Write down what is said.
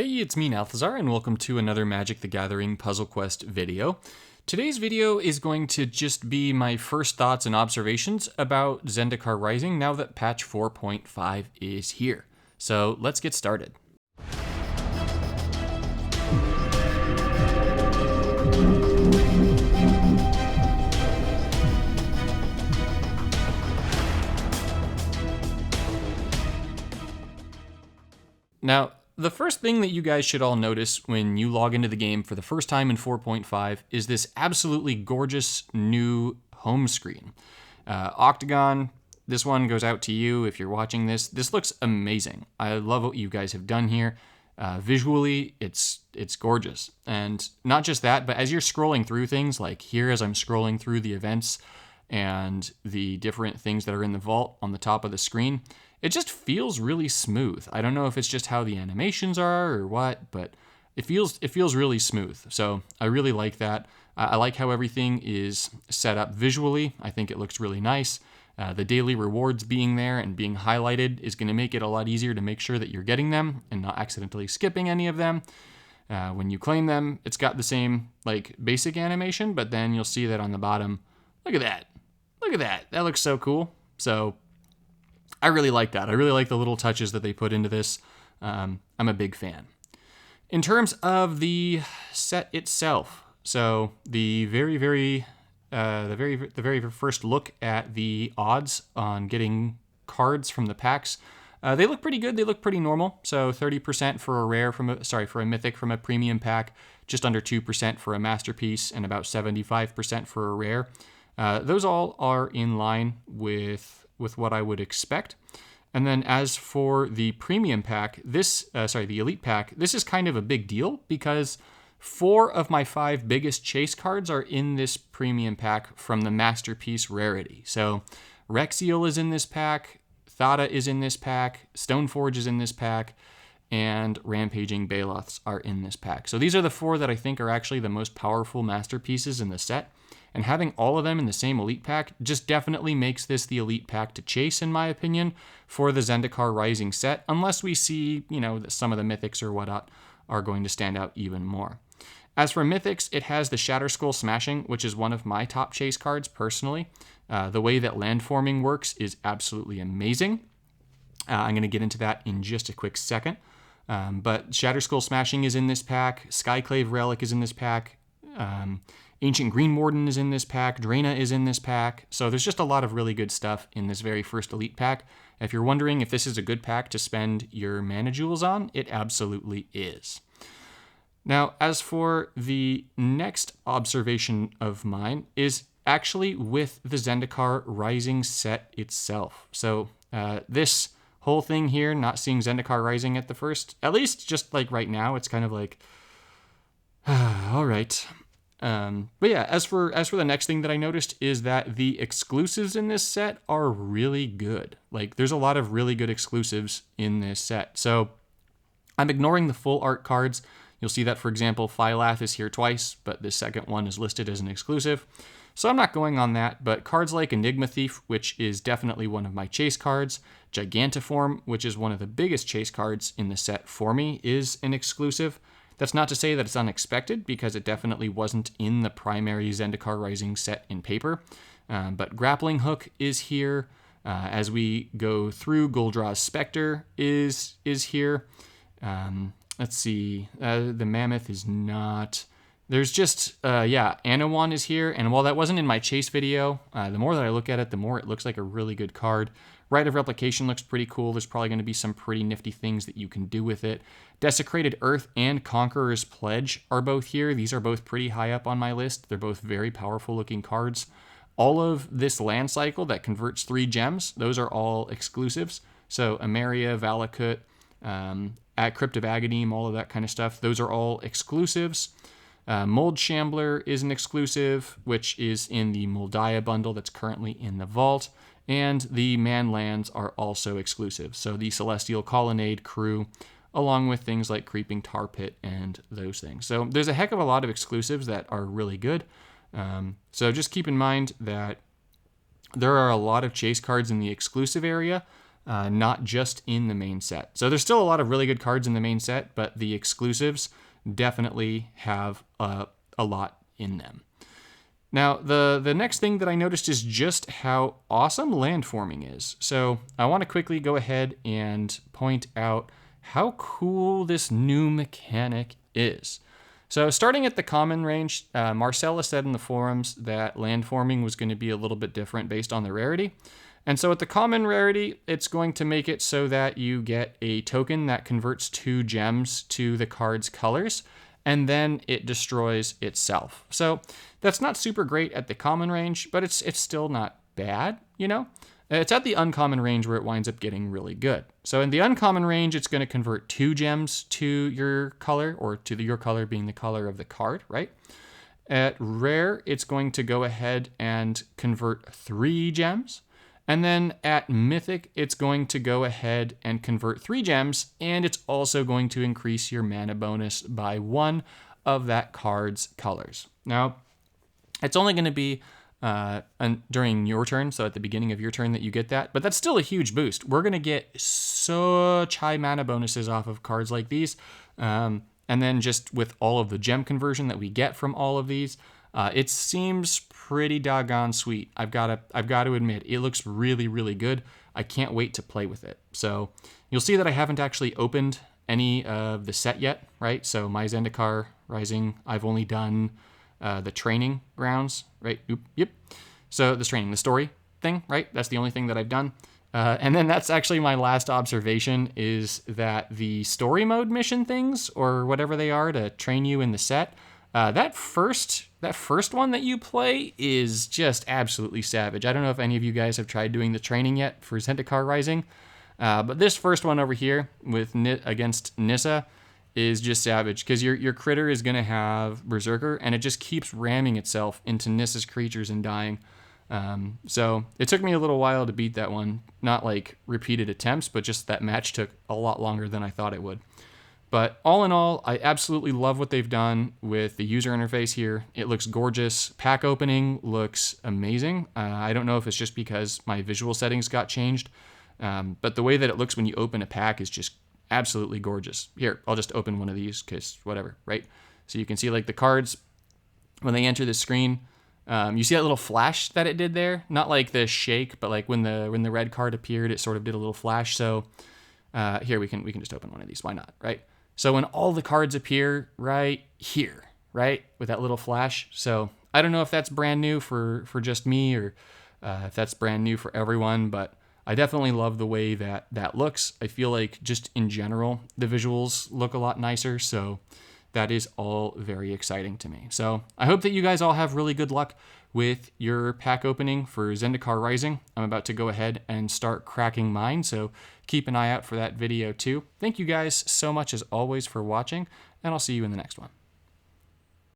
Hey, it's me, Nalthazar, and welcome to another Magic the Gathering Puzzle Quest video. Today's video is going to just be my first thoughts and observations about Zendikar Rising now that patch 4.5 is here. So let's get started. Now, the first thing that you guys should all notice when you log into the game for the first time in 4.5 is this absolutely gorgeous new home screen. Octagon, this one goes out to you if you're watching this. This looks amazing. I love what you guys have done here. Visually, it's gorgeous. And not just that, but as you're scrolling through things, like here as I'm scrolling through the events and the different things that are in the vault on the top of the screen, it just feels really smooth. I don't know if it's just how the animations are or what, but it feels really smooth. So I really like that. I like how everything is set up visually. I think it looks really nice. The daily rewards being there and being highlighted is going to make it a lot easier to make sure that you're getting them and not accidentally skipping any of them. When you claim them, it's got the same like basic animation, but then you'll see that on the bottom. Look at that. Look at that. That looks so cool. So I really like that. I really like the little touches that they put into this. I'm a big fan. In terms of the set itself, so the very first look at the odds on getting cards from the packs, they look pretty good. They look pretty normal. So 30% for a rare for a mythic from a premium pack, just under 2% for a masterpiece, and about 75% for a rare. Those all are in line with what I would expect. And then as for the premium pack, the elite pack, this is kind of a big deal because 4 of my 5 biggest chase cards are in this premium pack from the masterpiece rarity. So Rexiel is in this pack, Thada is in this pack, Stoneforge is in this pack, and Rampaging Baloths are in this pack. So these are the 4 that I think are actually the most powerful masterpieces in the set. And having all of them in the same elite pack just definitely makes this the elite pack to chase, in my opinion, for the Zendikar Rising set, unless we see, that some of the mythics or whatnot are going to stand out even more. As for mythics, it has the Shatterskull Smashing, which is one of my top chase cards personally. The way that landforming works is absolutely amazing. I'm going to get into that in just a quick second. But Shatterskull Smashing is in this pack. Skyclave Relic is in this pack. Ancient Green Warden is in this pack. Draina is in this pack. So there's just a lot of really good stuff in this very first elite pack. If you're wondering if this is a good pack to spend your mana jewels on, it absolutely is. Now, as for the next observation of mine is actually with the Zendikar Rising set itself. So this whole thing here, not seeing Zendikar Rising at least just like right now, it's kind of like, all right. But yeah, as for the next thing that I noticed is that the exclusives in this set are really good. Like there's a lot of really good exclusives in this set. So I'm ignoring the full art cards. You'll see that, for example, Phylath is here twice, but the second one is listed as an exclusive. So I'm not going on that, but cards like Enigma Thief, which is definitely one of my chase cards, Gigantiform, which is one of the biggest chase cards in the set for me, is an exclusive. That's not to say that it's unexpected, because it definitely wasn't in the primary Zendikar Rising set in paper. But Grappling Hook is here. As we go through, Goldraw's Spectre is here. Let's see. The Mammoth is not. There's just, Anawan is here. And while that wasn't in my chase video, the more that I look at it, the more it looks like a really good card. Rite of Replication looks pretty cool. There's probably going to be some pretty nifty things that you can do with it. Desecrated Earth and Conqueror's Pledge are both here. These are both pretty high up on my list. They're both very powerful looking cards. All of this land cycle that converts 3 gems, those are all exclusives. So Emeria, Valakut, at Crypt of Agadeem, all of that kind of stuff, those are all exclusives. Mold Shambler is an exclusive, which is in the Moldiah bundle that's currently in the vault. And the Man Lands are also exclusive. So the Celestial Colonnade crew, along with things like Creeping Tar Pit and those things. So there's a heck of a lot of exclusives that are really good. So just keep in mind that there are a lot of chase cards in the exclusive area. not just in the main set. So there's still a lot of really good cards in the main set, but the exclusives definitely have a lot in them. Now, the next thing that I noticed is just how awesome landforming is. So I want to quickly go ahead and point out how cool this new mechanic is. So starting at the common range, Marcella said in the forums that landforming was going to be a little bit different based on the rarity. And so at the common rarity, it's going to make it so that you get a token that converts 2 gems to the card's colors, and then it destroys itself. So that's not super great at the common range, but it's still not bad, you know? It's at the uncommon range where it winds up getting really good. So in the uncommon range, it's going to convert 2 gems to your color, or to your color being the color of the card, right? At rare, it's going to go ahead and convert 3 gems. And then at mythic, it's going to go ahead and convert 3 gems, and it's also going to increase your mana bonus by 1 of that card's colors. Now, it's only going to be during your turn, so at the beginning of your turn that you get that, but that's still a huge boost. We're going to get such high mana bonuses off of cards like these, and then just with all of the gem conversion that we get from all of these, it seems pretty doggone sweet. I've got to admit, it looks really, really good. I can't wait to play with it. So you'll see that I haven't actually opened any of the set yet, right? So my Zendikar Rising, I've only done the training grounds, right? Yep. So the story thing, right? That's the only thing that I've done. And then that's actually my last observation, is that the story mode mission things, or whatever they are to train you in the set, that first one that you play is just absolutely savage. I don't know if any of you guys have tried doing the training yet for Zendikar Rising, but this first one over here with against Nissa is just savage, because your critter is going to have Berserker, and it just keeps ramming itself into Nissa's creatures and dying. So it took me a little while to beat that one. Not like repeated attempts, but just that match took a lot longer than I thought it would. But all in all, I absolutely love what they've done with the user interface here. It looks gorgeous. Pack opening looks amazing. I don't know if it's just because my visual settings got changed, but the way that it looks when you open a pack is just absolutely gorgeous. Here, I'll just open one of these because whatever, right? So you can see like the cards, when they enter the screen, you see that little flash that it did there? Not like the shake, but like when the red card appeared, it sort of did a little flash. So here, we can just open one of these. Why not, right? So when all the cards appear right here, right, with that little flash. So I don't know if that's brand new for just me, or if that's brand new for everyone, but I definitely love the way that looks. I feel like just in general, the visuals look a lot nicer. So that is all very exciting to me. So I hope that you guys all have really good luck with your pack opening for Zendikar Rising. I'm about to go ahead and start cracking mine, so keep an eye out for that video too. Thank you guys so much as always for watching, and I'll see you in the next one.